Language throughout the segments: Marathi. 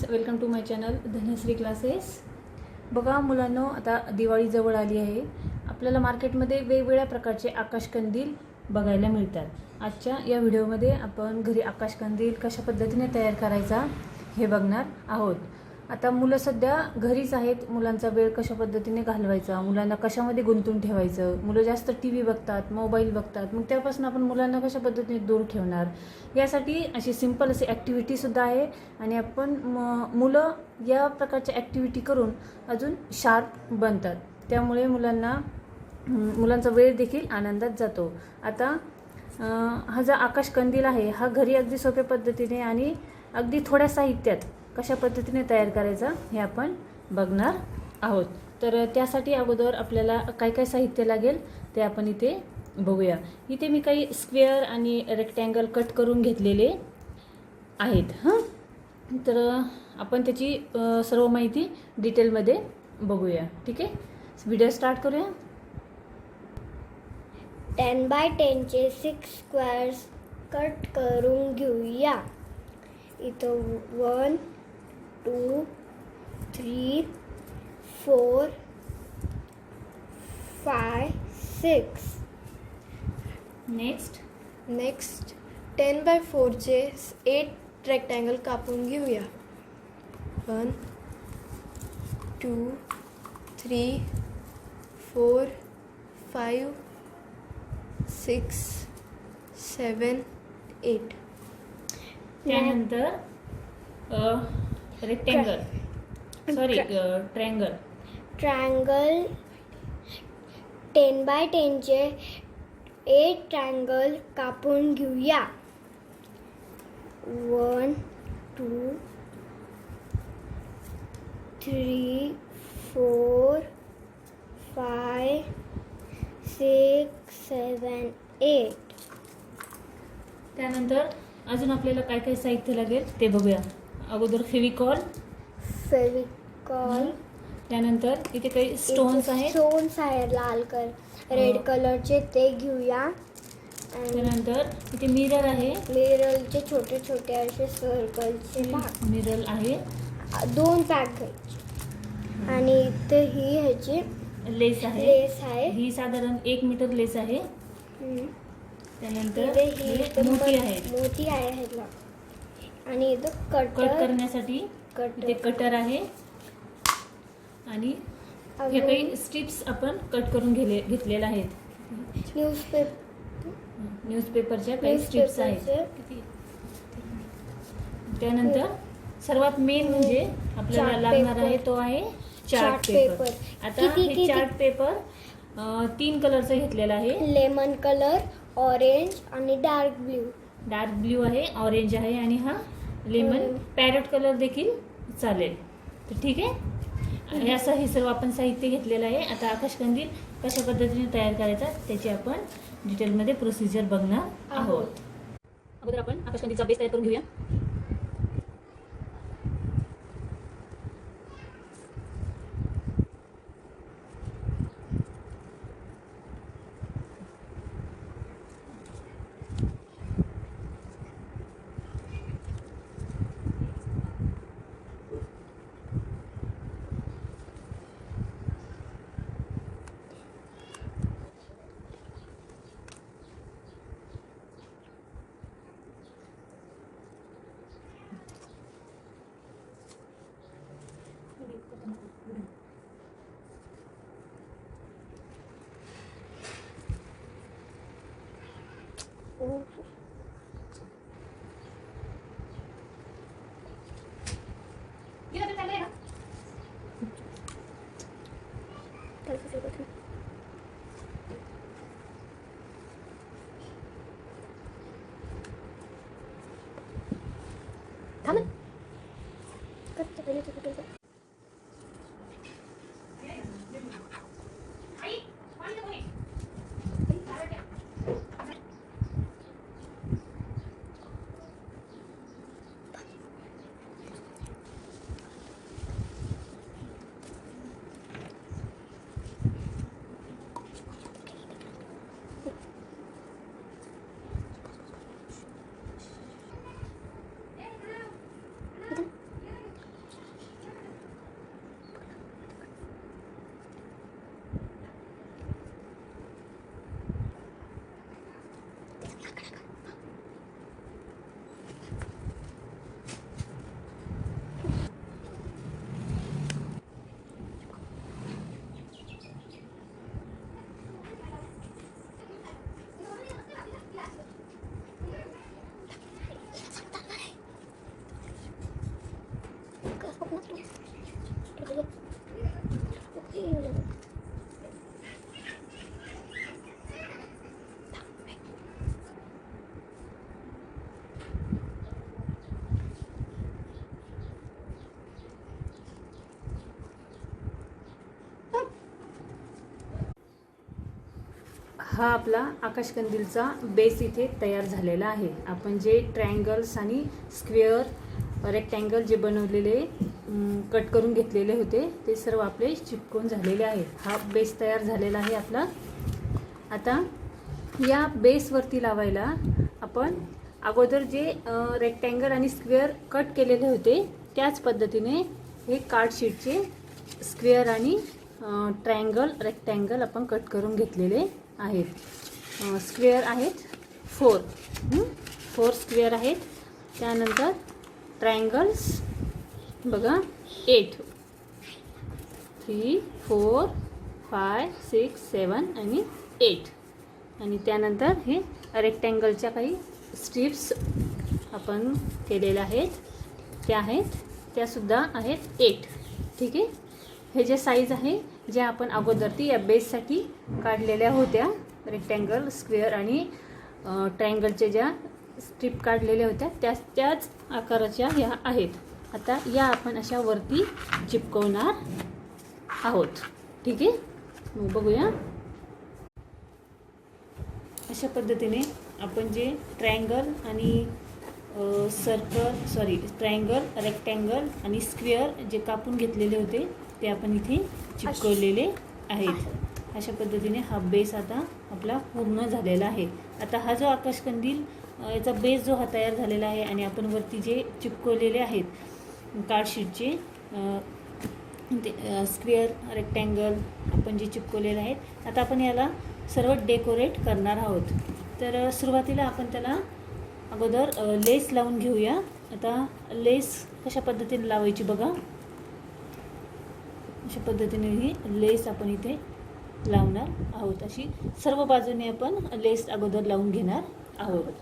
Friends, welcome to my channel Dhanashree classes. बघा मुलांनो, आता दिवाळी जवळ आली आहे. आपल्याला मार्केटमध्ये वेगवेगळ्या प्रकारचे आकाशकंदील बघायला मिळतात. आजच्या या व्हिडिओमध्ये आपण घरी आकाशकंदील कशा पद्धतीने तयार करायचा हे बघणार आहोत. आता मुलं सध्या घरीच आहेत. मुलांचा वेळ कशा पद्धतीने घालवायचा, मुलांना कशामध्ये गुंतून ठेवायचं. मुलं जास्त TV बघतात, मोबाईल बघतात. मग त्यापासून आपण मुलांना कशा पद्धतीने दूर ठेवणार, यासाठी अशी सिंपल अशी ॲक्टिव्हिटीसुद्धा आहे. आणि आपण मुलं या प्रकारच्या ॲक्टिव्हिटी करून अजून शार्प बनतात. त्यामुळे मुलांचा वेळ देखील आनंदात जातो. आता हा जो आकाशकंदील आहे, हा घरी अगदी सोप्या पद्धतीने आणि अगदी थोड्या साहित्यात कशा पद्धतीने तयार करायचा हे आपण बघणार आहोत. तर त्यासाठी अगोदर आपल्याला काय काय साहित्य लागेल ते आपण इथे बघूया. इथे मी काही स्क्वेअर आणि रेक्टँगल कट करून घेतलेले आहेत. तर आपण त्याची सर्व माहिती डिटेलमध्ये बघूया. ठीक आहे, व्हिडिओ स्टार्ट करूया. 10 by 10 चे 6 स्क्वेअर्स कट करून घेऊया. इथं 1 2 3 4 5 6. नेक्स्ट 10 by 4 चे 8 रेक्टँगल कापून घेऊया. 1 2 3 4 5 6 7 8. त्यानंतर रेक्टँगल ट्रायंगल. ट्रायंगल 10 by 10 चे 8 ट्रायंगल कापून घेऊया. 1 2 3 4 5 6 7 8. त्यानंतर अजून आपल्याला काय काय साहित्य लागेल ते बघूया. अगोदर फेविकॉल. त्यानंतर इथे काही स्टोन्स आहेत. स्टोन्स आहे लाल रेड कलरचे, ते घेऊया. त्यानंतर इथे मिरर आहे. मिररचे छोटे छोटे असे सर्कलचे मिरर आहे. 2 पॅक घ्यायचे. आणि इथे ही ह्याची लेस आहे. ही साधारण 1 मीटर लेस आहे. त्यानंतर ही मोठी आहे ह्याला. आणि इथं कट करण्यासाठी इथे कटर आहे. आणि हे काही स्ट्रिप्स आपण कट करून घेतलेल्या आहेत. न्यूजपेपरच्या काही स्ट्रिप्स आहेत. त्यानंतर सर्वात मेन म्हणजे आपल्याला लागणार आहे तो आहे चार्ट पेपर. आता हे चार्ट पेपर 3 कलरचा घेतलेला आहे. लेमन कलर, ऑरेंज आणि डार्क ब्ल्यू आहे, ऑरेंज आहे आणि हा लेमन पॅरेट कलर देखील चालेल. तर ठीक आहे, असं हे सर्व आपण साहित्य घेतलेलं आहे. आता आकाशकंदील कशा पद्धतीने तयार करायचा त्याची आपण डिटेलमध्ये प्रोसिजर बघणार आहोत. अगोदर आपण आकाशकंदीलचा बेस तयार करून घेऊया. हा आपला आकाशकंदीलचा बेस इथे तयार झालेला आहे. आपण जे ट्रायंगल्स आणि स्क्वेअर रेक्टँगल जे बनवलेले कट करून घेतलेले होते ते सर्व आपले चिपकून झालेले आहे. हा बेस तयार झालेला आहे आपला. आता या बेसवरती लावायला आपण अगोदर जे रेक्टँगल आणि स्क्वेअर कट केलेले होते त्याच पद्धतीने हे कार्डशीटचे स्क्वेअर आणि ट्रायंगल रेक्टँगल आपण कट करून घेतलेले आहेत. स्क्वेअर आहेत 4 स्क्वेअर आहेत. त्यानंतर ट्रायंगल्स बघा 8 3 4 5 6 7 आणि 8 आणि त्यानंतर हे रेक्टँगलच्या काही स्ट्रिप्स आपण केलेल्या आहेत त्यासुद्धा आहेत 8. ठीक आहे. हे जे साईज आहे जे आपण अगोदर ती या बेससाठी काढलेल्या होत्या रेक्टँगल स्क्वेअर आणि ट्रायंगलचे ज्या स्ट्रिप काढलेल्या होत्या त्याच आकाराच्या ह्या आहेत. आता या आपण अशा वरती चिपकवणार आहोत. ठीक आहे. मग बघूया. अशा पद्धतीने आपण जे ट्रायंगल आणि ट्रायंगल रेक्टँगल आणि स्क्वेअर जे कापून घेतलेले होते ते आपण इथे चिपकवलेले आहेत. अशा पद्धतीने हा बेस आता आपला पूर्ण झालेला आहे. आता हा जो आकाशकंदील याचा बेस जो हा तयार झालेला आहे आणि आपण वरती जे चिपकवलेले आहेत कार्डशीटचे ते स्क्वेअर रेक्टँगल आपण जे चिपकवलेले आहेत आता आपण याला सर्व डेकोरेट करणार आहोत. तर सुरुवातीला आपण त्याला अगोदर लेस लावून घेऊया. आता लेस कशा पद्धतीने लावायची बघा. अशा पद्धतीने ही लेस आपण इथे लावणार आहोत. अशी सर्व बाजूने आपण लेस अगोदर लावून घेणार आहोत.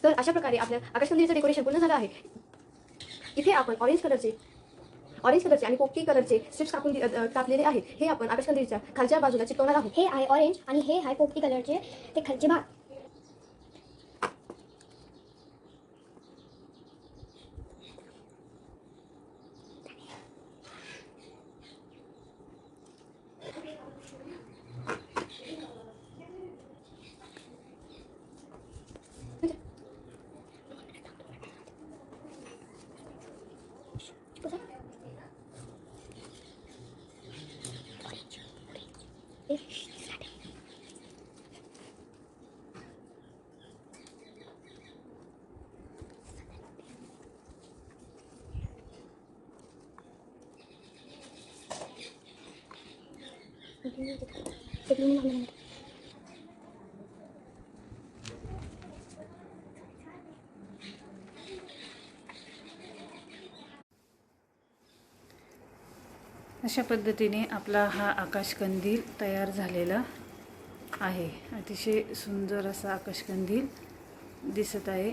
तर अशा प्रकारे आपल्या आकाशकंदीलचं डेकोरेशन पूर्ण झालं आहे. इथे आपण ऑरेंज कलरचे आणि पोपटी कलरचे स्ट्रिप्स कापलेले आहेत. हे आपण आकाशकंदीलच्या खालच्या बाजूला चिटकवणार आहोत. हे आहे ऑरेंज आणि हे आहे पोपटी कलरचे ते खालचे भाग. अशा पद्धतीने आपला हा आकाशकंदील तयार झालेला आहे. अतिशय सुंदर असा आकाशकंदील दिसत आहे.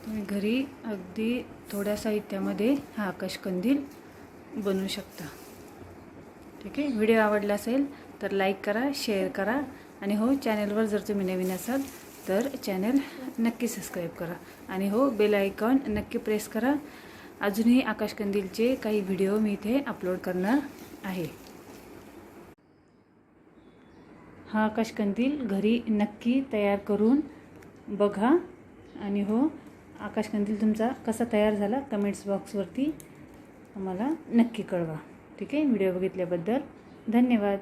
तुम्ही घरी अगदी थोड्या साहित्यामध्ये हा आकाशकंदील बनवू शकता. ठीक आहे. व्हिडिओ आवडला असेल तर लाईक करा, शेअर करा आणि हो चॅनलवर जर तुम्ही नवीन असाल तर चॅनल नक्की सबस्क्राईब करा आणि हो बेल आयकॉन नक्की प्रेस करा. अजूनही आकाशकंदीलचे काही व्हिडिओ मी इथे अपलोड करणार आहे. हा आकाशकंदील घरी नक्की तयार करून बघा आणि हो आकाशकंदील तुमचा कसा तयार झाला कमेंट्स बॉक्सवरती आम्हाला नक्की कळवा. ठीक आहे. व्हिडिओ बघितल्याबद्दल धन्यवाद.